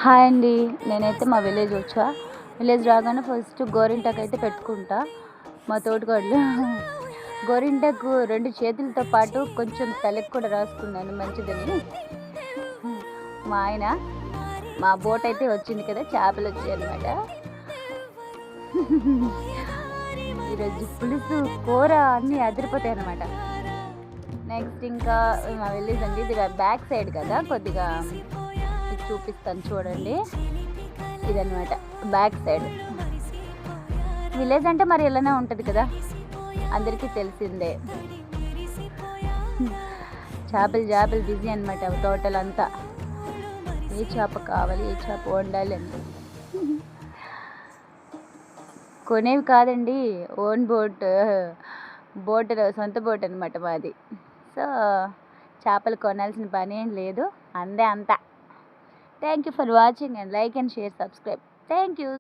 Hi అండి. నేనైతే మా విలేజ్ వచ్చా. విలేజ్ రాగానే ఫస్ట్ గోరింటాకు అయితే పెట్టుకుంటా. మా తోటికోడలు గోరింటాకు 2 చేతులతో పాటు కొంచెం తలకి కూడా రాసుకున్నాను మంచిదని. మా ఆయన మా బోట్ అయితే వచ్చింది కదా, చేపలు వచ్చాయన్నమాట. ఈరోజు పులుసు, కూర అన్నీ అదిరిపోతాయి అన్నమాట. నెక్స్ట్ ఇంకా మా విలేజ్ అండి, ఇది బ్యాక్ సైడ్ కదా, కొద్దిగా మీకు చూపిస్తాను చూడండి. ఇదన్నమాట బ్యాక్ సైడ్. విలేజ్ అంటే మరి ఇలానే ఉంటుంది కదా, అందరికీ తెలిసిందే. చేపలు బిజీ అనమాట టోటల్ అంతా. ఏ చేప కావాలి, ఏ చేప వండాలి అని. కొనేవి కాదండి, ఓన్ బోట్ సొంత బోట్ అనమాట మాది. సో చేపలు కొనాల్సిన పని ఏం లేదు, అంతా. Thank you for watching and like and share subscribe. Thank you.